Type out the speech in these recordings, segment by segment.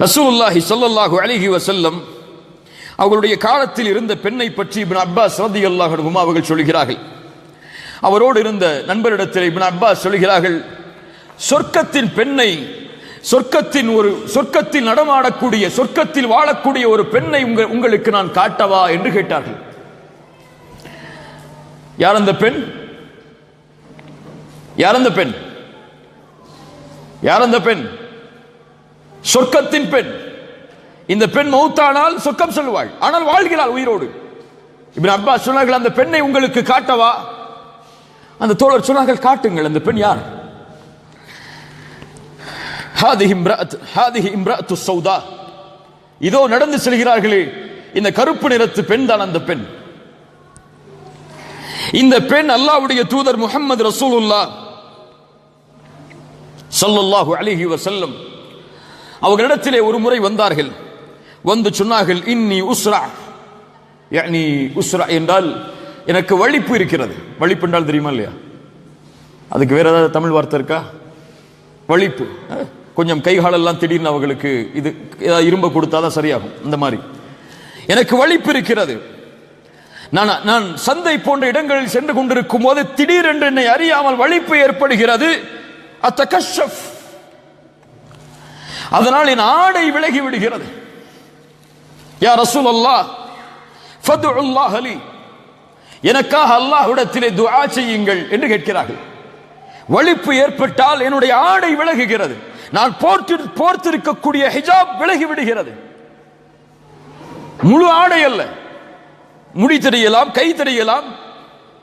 ரசூலுல்லாஹி ஸல்லல்லாஹு அலைஹி வஸல்லம் அவர்களுடைய காலத்தில் இருந்த பெண்ணை பற்றி இப்னு அப்பாஸ் ரலியல்லாஹு அன்ஹுமா அவர்கள் சொல்கிறார்கள். அவரோடு இருந்த நண்பரிடத்தில் இப்னு அப்பாஸ் சொல்கிறார்கள், சொர்க்கத்தின் பெண்ணை, சொர்க்கத்தில் நடமாடக்கூடிய, சொர்க்கத்தில் வாழக்கூடிய ஒரு பெண்ணை உங்களுக்கு நான் காட்டவா என்று கேட்டார்கள். யார் அந்த பெண்? யார் அந்த பெண்? யார் அந்த பெண்? சொர்க்கத்தின் பெண். இந்த பெண் மௌத்தானால் சொர்க்கம் செல்வாள், ஆனால் வாழ்கிறாள் உயிரோடு. இப்னு அப்பாஸ் சொன்னார்கள், அந்த பெண்ணை உங்களுக்கு காட்டவா? அந்த தோழர் சொன்னார்கள், காட்டுங்கள். அந்த பெண் யார்? ஹாதிஹி இம்ரஅத்து ஸௌதா, இதோ நடந்து செல்கிறார்களே இந்த கருப்பு நிறத்து பெண் தான் அந்த பெண். இந்த பெண் அல்லாஹ்வுடைய தூதர் முஹம்மது ரசூலுல்லாஹ் ஸல்லல்லாஹு அலைஹி வஸல்லம் அவர்களிடத்திலே ஒரு முறை வந்தார்கள். வந்து சொன்னார்கள், இன்னி உஸ்ரா, யானி உஸ்ரா என்றால் எனக்கு வலிப்பு இருக்கிறது. வலிப்பு என்றால் தெரியுமா இல்லையா? அதுக்கு வேற ஏதாவது தமிழ் வார்த்தை இருக்கா? வலிப்பு, கொஞ்சம் கைகாலெல்லாம் திடீர்னு அவர்களுக்கு இது ஏதாவது இரும்ப கொடுத்தாதான் சரியாகும். இந்த மாதிரி எனக்கு வலிப்பு இருக்கிறது. நான் சந்தை போன்ற இடங்களில் சென்று கொண்டிருக்கும் போது திடீரென்று என்னை அறியாமல் வலிப்பு ஏற்படுகிறது. அத்தகஷஃப், அதனால் என் ஆடை விலகி விடுகிறது. யா ரசூலல்லாஹ் ஃபதுல்லாஹ் லி, எனக்காக அல்லாஹ்விடத்திலே துஆ செய்யுங்கள் என்று கேட்கிறார்கள். வலிப்பு ஏற்பட்டால் என்னுடைய ஆடை விலகுகிறது, நான் போர்த்திருக்கக்கூடிய ஹிஜாப் விலகி விடுகிறது. முழு ஆடை அல்ல, முடி தெரியலாம், கை தெரியலாம்,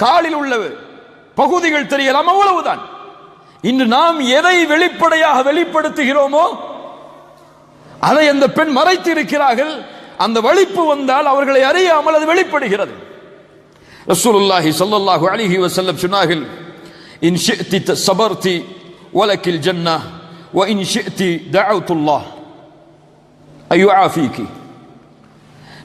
காலில் உள்ள பகுதிகள் தெரியலாம், அவ்வளவுதான். இன்று நாம் எதை வெளிப்படையாக வெளிப்படுத்துகிறோமோ அதை அந்த பெண் மறைத்து இருக்கிறார்கள். அந்த வலிப்பு வந்தால் அவர்களை அறியாமல் அது வெளிப்படுகிறது. ரசூலுல்லாஹி ஸல்லல்லாஹு அலைஹி வஸல்லம் சொன்னார்கள், இன் ஷிஅதி ஸபர்தி வலக்கில் ஜன்னah வ இன் ஷிஅதி தஅவுத்துல்லாஹ் அய்யுஆஃபீகி,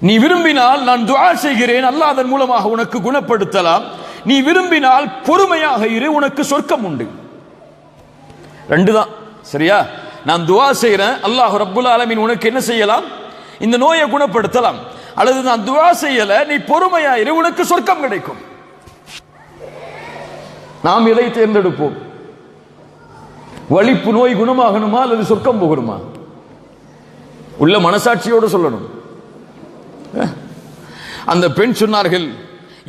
நீ விரும்பினால் நான் துஆ செய்கிறேன், அல்லாஹ் அதன் மூலமாக உனக்கு குணப்படுத்தலாம். நீ விரும்பினால் பொறுமையாக இரு, உனக்கு சொர்க்கம் உண்டு. ரெண்டு தான், சரியா? நான் துஆ செய்கிறேன், அல்லாஹ் ரப்புல் ஆலமீன் உனக்கு என்ன செய்யலாம்? இந்த நோயை குணப்படுத்தலாம். அல்லது நான் துஆ செய்யல, நீ பொறுமையா இரு, உனக்கு சொர்க்கம் கிடைக்கும். நாம் எதை தேர்ந்தெடுப்போம்? வலிப்பு நோய் குணமாகணுமா அல்லது சொர்க்கம் போகணுமா? உள்ள மனசாட்சியோடு சொல்லணும். அந்த பெண் சொன்னார்கள்,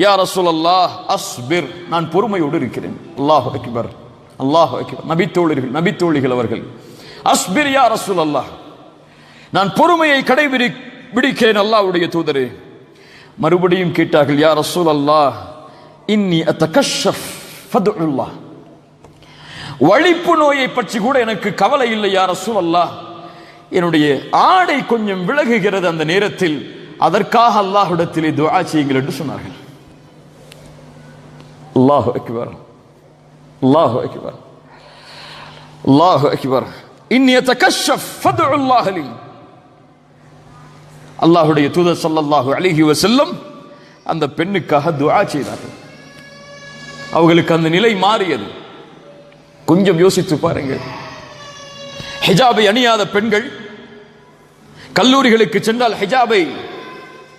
யா ரசூலல்லாஹ் அஸ்பிர், நான் பொறுமையோடு இருக்கிறேன். அல்லாஹு அக்பர், அல்லாஹு அக்பர். நபித்தோழிகள் அவர்கள், அஸ்பிர் யா ரசூலல்லாஹ், நான் பொறுமையை கடைபிடிக்கிறேன் அல்லாஹ்வுடைய தூதரே. மறுபடியும் கேட்டார்கள், யா ரசூலல்லாஹ் இன்னி அத்தகஷஃப் ஃபதுல்லாஹ், வலிப்பு நோயை பற்றி கூட எனக்கு கவலை இல்லை யா ரசூலல்லாஹ், என்னுடைய ஆடை கொஞ்சம் விலகுகிறது அந்த நேரத்தில், அதற்காக அல்லாஹ்விடத்திலே துஆ செய்யுங்கள் என்று சொன்னார்கள். அல்லாஹு அக்பர், அல்லாஹு அக்பர், அல்லாஹு அக்பர். இன்னி அத்தகஷஃப் ஃபதுல்லாஹ் லி, அல்லாஹ்வுடைய தூதர் ஸல்லல்லாஹு அலைஹி வஸல்லம் அந்த பெண்ணுக்காக துஆ செய்தார்கள். அவர்களுக்கு அந்த நிலை மாறியது. கொஞ்சம் யோசித்து பாருங்கள். ஹிஜாபை அணியாத பெண்கள், கல்லூரிகளுக்கு சென்றால் ஹிஜாபை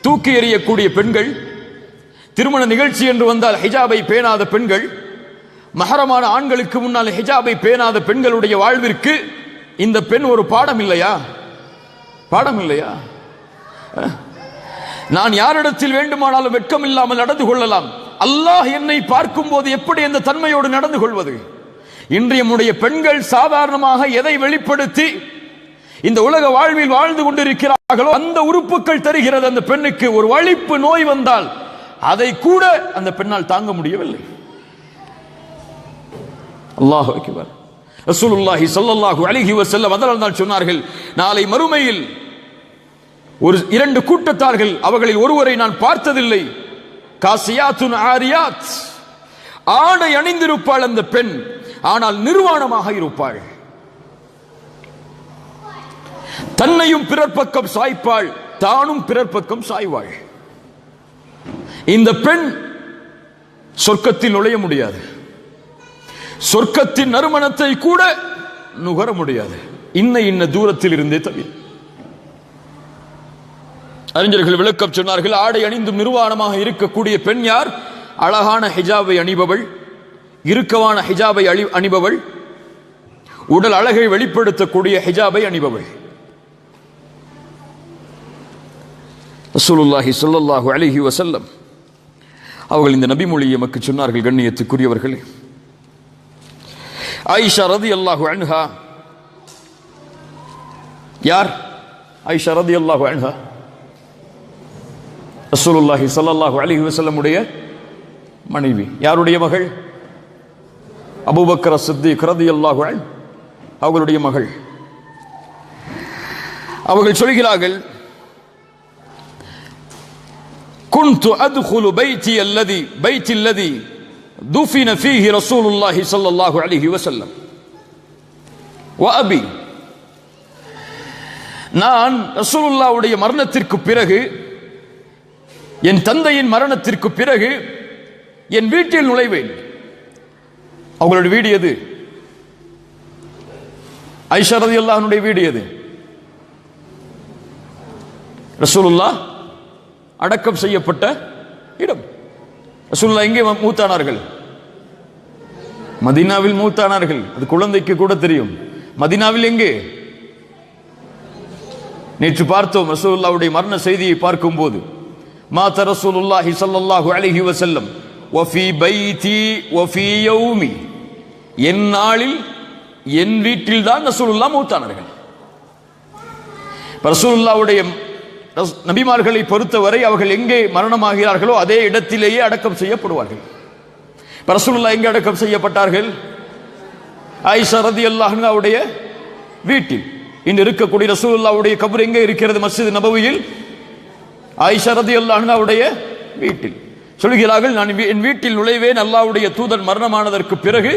தூக்கி எறியக்கூடிய பெண்கள், திருமண நிகழ்ச்சி என்று வந்தால் ஹிஜாபை பேணாத பெண்கள், மஹரமான ஆண்களுக்கு முன்னால் ஹிஜாபை பேணாத பெண்களுடைய வாழ்விற்கு இந்த பெண் ஒரு பாடம் இல்லையா? பாடம் இல்லையா? நான் யாரிடத்தில் வேண்டுமானாலும் வெட்கம் இல்லாமல் நடந்து கொள்ளலாம், அல்லாஹ் என்னை பார்க்கும் போது எப்படி அந்த தன்மையோடு நடந்து கொள்வது? இன்றைய நம்முடைய பெண்கள் சாதாரணமாக எதை வெளிப்படுத்தி இந்த உலக வாழ்வில் வாழ்ந்து கொண்டிருக்கிறார்களோ அந்த உறுப்புகள் தருகிறது அந்த பெண்ணுக்கு. ஒரு வலிப்பு நோய் வந்தால் அதை கூட அந்த பெண்ணால் தாங்க முடியவில்லை. அல்லாஹு அக்பர். ரசூலுல்லாஹி ஸல்லல்லாஹு அலைஹி வஸல்லம் அதனால் தான் சொன்னார்கள், நாளை மறுமையில் ஒரு இரண்டு கூட்டத்தார்கள், அவர்களில் ஒருவரை நான் பார்த்ததில்லை, காசியாத்துன் ஆரியாத், ஆடை அணிந்திருப்பாள் அந்த பெண், ஆனால் நிர்வாணமாக இருப்பாள். தன்னையும் பிறர் பக்கம் சாய்ப்பாள், தானும் பிறர் பக்கம் சாய்வாள். இந்த பெண் சொர்க்கத்தில் நுழைய முடியாது, சொர்க்கத்தின் நறுமணத்தை கூட நுகர முடியாது, இன்ன தூரத்தில் இருந்தே தவிர. அறிஞர்கள் விளக்கம் சொன்னார்கள், ஆடை அணிந்து நிர்வாணமாக இருக்கக்கூடிய பெண் யார்? அழகான ஹிஜாபை அணிபவள், இறுக்கமான ஹிஜாபை அணிபவள், உடல் அழகை வெளிப்படுத்தக்கூடிய ஹிஜாபை அணிபவள். ரசூலுல்லாஹி ஸல்லல்லாஹு அலைஹி வஸல்லம் அவர்கள் இந்த நபி மொழியை எமக்கு சொன்னார்கள். கண்ணியத்துக்குரியவர்களே, ஆயிஷா ரலியல்லாஹு அன்ஹா யார்? ஆயிஷா ரலியல்லாஹு அன்ஹா ரசூலுல்லாஹி ஸல்லல்லாஹு அலைஹி வஸல்லம் உடைய மனைவி. யாருடைய மகள்? அபூபக்கர் சித்திக் ரலியல்லாஹு அன்ஹு அவர்களுடைய மகள். அவர்கள் சொல்கிறார்கள், குன்து அத்குலு பைத்தி அல்லதி துஃபின ஃபீஹி ரசூலுல்லாஹி ஸல்லல்லாஹு அலைஹி வஸல்லம் வ அபி. நான் ரசூலுல்லாஹ்வுடைய மரணத்திற்கு பிறகு, என் தந்தையின் மரணத்திற்கு பிறகு என் வீட்டில் நுழைவேன். அவங்களுடைய வீடு எது? ஆயிஷா ரலியல்லாஹு அன்ஹா வீடு எது? ரசூலுல்லாஹ் அடக்கம் செய்யப்பட்ட இடம். ரசூலுல்லாஹ் எங்கே மூத்தானார்கள்? மதீனாவில் மூத்தானார்கள். அது குழந்தைக்கு கூட தெரியும். மதீனாவில் எங்கே? நேற்று பார்த்தோம் ரசூலுல்லாஹ்வுடைய மரண செய்தியை பார்க்கும்போது, மாத ரசூலுல்லாஹி ஸல்லல்லாஹு அலைஹி வஸல்லம் வஃபி பைத்தி வஃபி யௌமி, என் நாளில் என் வீட்டில் தான் ரசூலுல்லாஹ் மூத்தானார்கள். ரசூலுல்லாஹ்வுடைய நபிமார்களை பொறுத்தவரை அவர்கள் எங்கே மரணமாகிறார்களோ அதே இடத்திலேயே அடக்கம் செய்யப்படுவார்கள். ரசூலுல்லாஹ் எங்கே அடக்கம் செய்யப்பட்டார்கள்? ஆயிஷா ரலியல்லாஹு அன்ஹாவுடைய வீட்டில். இன்று இருக்கக்கூடிய ரசூலுல்லாஹ்வுடைய கபர் எங்கே இருக்கிறது? மஸ்ஜித் நபவியில். ஆயிஷா ரலியல்லாஹு அன்ஹாவுடைய வீட்டில். சொல்கிறார்கள், நான் என் வீட்டில் நுழைவேன் அல்லாஹ்வுடைய தூதர் மரணமானதற்கு பிறகு,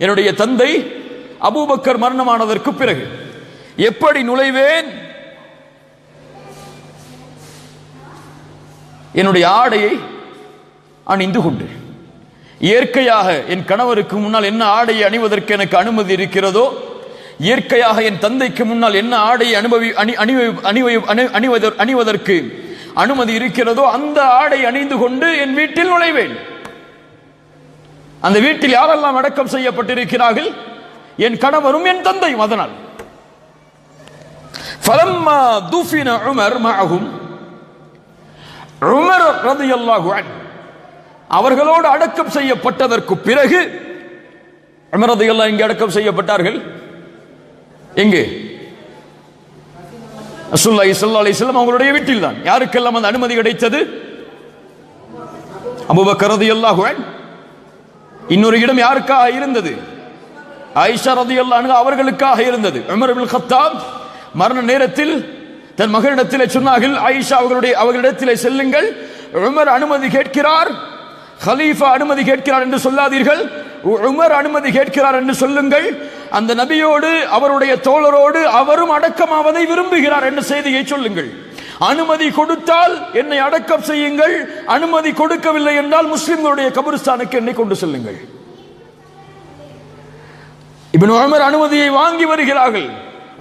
என்னுடைய தந்தை அபூபக்கர் மரணமானதற்கு பிறகு. எப்படி நுழைவேன்? என்னுடைய ஆடையை அணிந்து கொண்டு, இயற்கையாக என் கணவருக்கு முன்னால் என்ன ஆடையை அணிவதற்கு எனக்கு அனுமதி இருக்கிறதோ, இயற்கையாக என் தந்தைக்கு முன்னால் என்ன ஆடையை அணிவதற்கு அனுமதி இருக்கிறதோ அந்த ஆடை அணிந்து கொண்டு என் வீட்டில் நுழைவேன். அந்த வீட்டில் யாரெல்லாம் அடக்கம் செய்யப்பட்டிருக்கிறார்கள்? என் கணவரும் என் தந்தையும். அதனால் ஃபலம்மா துஃபின உமர் மஅஹும், உமர் ரலியல்லாஹு அன்ஹு அவர்களோடு அடக்கம் செய்யப்பட்டதற்கு பிறகு, உமர் ரலியல்லாஹு எங்கே அடக்கம் செய்யப்பட்டார்கள்? எங்கே? ரசூலுல்லாஹி ஸல்லல்லாஹு அலைஹி வஸல்லம் அவங்களுடைய வீட்டில் தான். யாருக்கெல்லாம் அந்த அனுமதி கிடைத்தது? அபூபக்கர் ரலியல்லாஹு அன்ஹு. இன்னொரு இடம் யாருக்காக இருந்தது? ஆயிஷா ரலியல்லாஹு அன்ஹா அவர்களுக்காக இருந்தது. உமர் இப்னு கத்தாப் மரண நேரத்தில் தன் மகளிடத்திலே சொன்னார்கள், ஆயிஷா அவர்களிடத்திலே செல்லுங்கள், உமர் அனுமதி கேட்கிறார், கலீஃபா அனுமதி கேட்கிறார் என்று சொல்லாதீர்கள், உமர் அனுமதி கேட்கிறார் என்று சொல்லுங்கள். அந்த நபியோடு அவருடைய தோழரோடு அவரும் அடக்கமாவதை விரும்புகிறார் என்ற செய்தியை சொல்லுங்கள். அனுமதி கொடுத்தால் என்னை அடக்கம் செய்யுங்கள், அனுமதி கொடுக்கவில்லை என்றால் முஸ்லிம்களுடைய கபரிஸ்தானுக்கு என்னை கொண்டு செல்லுங்கள். இப்னு உமர் அனுமதியை வாங்கி வருகிறார்கள்.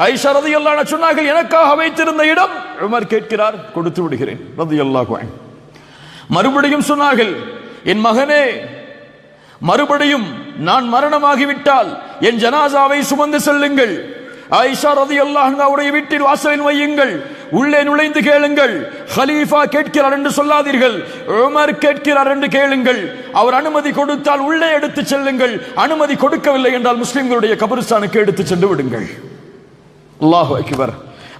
ஆயிஷா ரலியல்லாஹு அன்ஹா சொன்னார்கள், எனக்காக வைத்திருந்த இடம் உமர் கேட்கிறார், கொடுத்து விடுகிறேன் ரலியல்லாஹு அன்ஹு. மறுபடியும் சொன்னார்கள், என் மகனே, மறுபடியும் நான் மரணமாகிவிட்டால் என் ஜனாசாவை சுமந்து செல்லுங்கள், ஆயிஷா ரலியல்லாஹு அன்ஹாவுடைய வீட்டில் வாசலில் வையுங்கள், உள்ளே நுழைந்து கேளுங்கள், கலீஃபா கேட்கிறார் என்று சொல்லாதீர்கள், உமர் கேட்கிறார் என்று கேளுங்கள், அவர் அனுமதி கொடுத்தால் உள்ளே எடுத்து செல்லுங்கள், அனுமதி கொடுக்கவில்லை என்றால் முஸ்லிம்களுடைய கபரிஸ்தானுக்கு எடுத்து சென்று விடுங்கள். அல்லாஹு அக்பர்.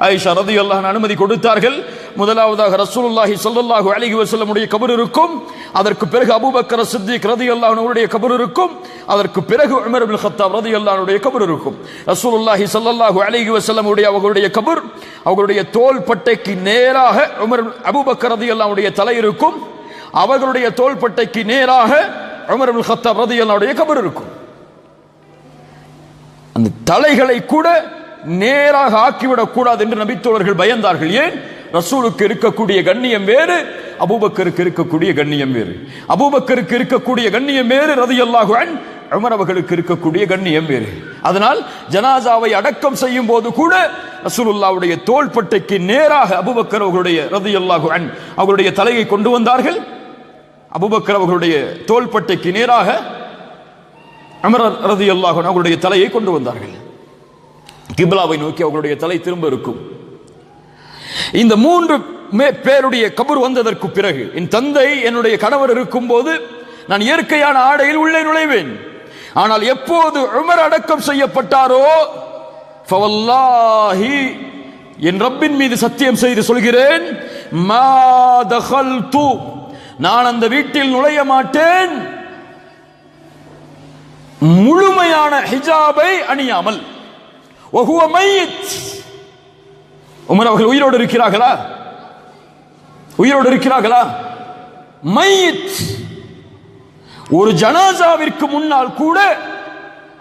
ஆயிஷா ரலியல்லாஹு அன்ஹா அனுமதி கொடுத்தார்கள். முதலாவதாக ரசூலுல்லாஹி ஸல்லல்லாஹு அலைஹி வஸல்லம் உடைய கபர் இருக்கும், அதற்கு பிறகு அபூபக்கர் சித்திக் ரலியல்லாஹு அன்ஹு உடைய கபர் இருக்கும், அதற்கு பிறகு உமர் இப்னு கத்தாப் ரலியல்லாஹு அன்ஹு உடைய கபர் இருக்கும். ரசூலுல்லாஹி ஸல்லல்லாஹு அலைஹி வஸல்லம் உடைய அவர்களுடைய கபர், அவர்களுடைய தோள்பட்டைக்கு நேராக அபூபக்கர் ரலியல்லாஹு அன்ஹு உடைய தலை இருக்கும், அவர்களுடைய தோள்பட்டைக்கு நேராக உமர் இப்னு கத்தாப் ரலியல்லாஹு அன்ஹு உடைய கபர் இருக்கும். அந்த தலைகளை கூட நேராக ஆக்கிவிடக் கூடாது என்று நபித்தோழர்கள் பயந்தார்கள். ஏன்? ரசூலுக்கு இருக்கக்கூடிய கண்ணியம் வேறு, அபூபக்கருக்கு இருக்கக்கூடிய கண்ணியம் வேறு. அபூபக்கருக்கு இருக்கக்கூடிய கண்ணியம் வேறு, ரலியல்லாஹு அன்ஹு. உமர் அவர்களுக்கு இருக்கக்கூடிய கண்ணியம் வேறு. அதனால் ஜனாசாவை அடக்கம் செய்யும் போது கூட ரசூலுல்லாஹ்வுடைய தோள்பட்டைக்கு நேராக அபூபக்கர் அவர்களுடைய ரலியல்லாஹு அன்ஹு அவர்களுடைய தலையை கொண்டு வந்தார்கள். அபூபக்கர் அவர்களுடைய தோள்பட்டைக்கு நேராக உமர் ரலியல்லாஹு அன்ஹு அவர்களுடைய தலையை கொண்டு வந்தார்கள். கிப்லாவை நோக்கி அவர்களுடைய தலை திரும்ப இருக்கும். இந்த 3 பேருடைய கபர் வந்ததற்கு பிறகு என் தந்தை என்னுடைய கணவர் இருக்கும் போது நான் இயற்கையான ஆடையில் உள்ளே நுழைவேன். ஆனால் எப்போது உமர் அடக்கம் செய்யப்பட்டாரோ, ஃபவல்லாஹி என் ரப்பின் மீது சத்தியம் செய்து சொல்கிறேன், மா தகல்து நான் அந்த வீட்டில் நுழைய மாட்டேன் முழுமையான ஹிஜாபை அணியாமல். வஹுவ மையித் உமர் அவர்கள் உயிரோடு இருக்கிறார்களா? உயிரோடு இருக்கிறார்களா? மையித். ஒரு ஜனாசாவிற்கு முன்னால் கூட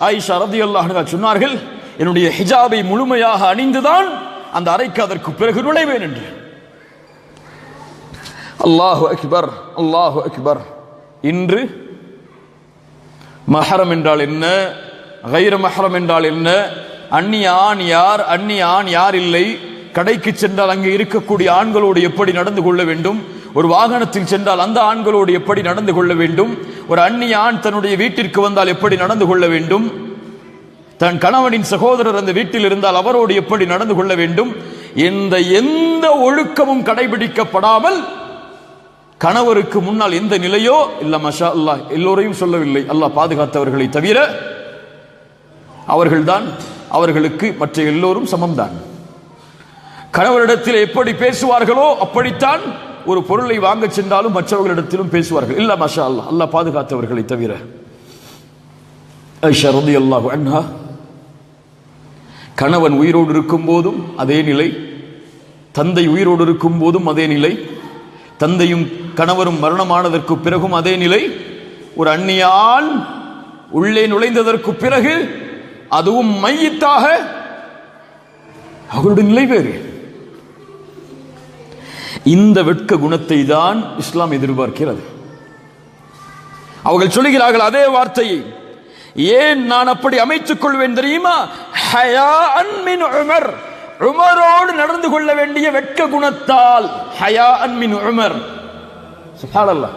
ஆயிஷா ரலியல்லாஹு அன்ஹா சொன்னார்கள், என்னுடைய ஹிஜாபை முழுமையாக அணிந்துதான் அந்த அறைக்கு அதற்கு பிறகு நுழைவேன் என்று. அல்லாஹு அக்பர், அல்லாஹு அக்பர். இன்று மஹரம் என்றால் என்ன, கைர மஹரம் என்றால் என்ன, அந்நிய ஆண் யார், அந்நிய ஆண் யார் இல்லை, கடைக்கு சென்றால் அங்கே இருக்கக்கூடிய ஆண்களோடு எப்படி நடந்து கொள்ள வேண்டும், ஒரு வாகனத்தில் சென்றால் அந்த ஆண்களோடு எப்படி நடந்து கொள்ள வேண்டும், ஒரு அந்நிய ஆண் தன்னுடைய வீட்டிற்கு வந்தால் எப்படி நடந்து கொள்ள வேண்டும், தன் கணவனின் சகோதரர் அந்த வீட்டில் இருந்தால் அவரோடு எப்படி நடந்து கொள்ள வேண்டும், எந்த ஒழுக்கமும் கடைபிடிக்கப்படாமல் கணவருக்கு முன்னால் எந்த நிலையோ இல்ல, மஷா அல்லாஹ், எல்லோரையும் சொல்லவில்லை, அல்லாஹ் பாதுகாத்தவர்களை தவிர அவர்கள்தான், அவர்களுக்கு மற்ற எல்லோரும் சமம்தான். கணவரிடத்தில் எப்படி பேசுவார்களோ அப்படித்தான் ஒரு பொருளை வாங்க சென்றாலும் மற்றவர்களிடத்திலும் பேசுவார்கள். இல்ல, மஷா அல்லாஹ், அல்லாஹ் பாதுகாத்தவர்களை தவிர. ஆயிஷா ரலியல்லாஹு அன்ஹா கணவன் உயிரோடு இருக்கும் போதும் அதே நிலை, தந்தை உயிரோடு இருக்கும் போதும் அதே நிலை, தந்தையும் கணவரும் மரணமானதற்கு பிறகும் அதே நிலை, ஒரு அந்நிய ஆண் உள்ளே நுழைந்ததற்கு பிறகு அதுவும் மையித்தாக அவர்களுடைய நிலை வேறு. இந்த வெட்க குணத்தை தான் இஸ்லாம் எதிர்பார்க்கிறது. அவர்கள் சொல்கிறார்கள் அதே வார்த்தையை. ஏன் நான் அப்படி அமைத்துக் கொள்வேன் தெரியுமா? ஹயாஅன் மின் உமர், உமரோடு நடந்து கொள்ள வேண்டிய வெட்க குணத்தால். ஹயாஅன் மின் உமர். சுப்ஹானல்லாஹ்.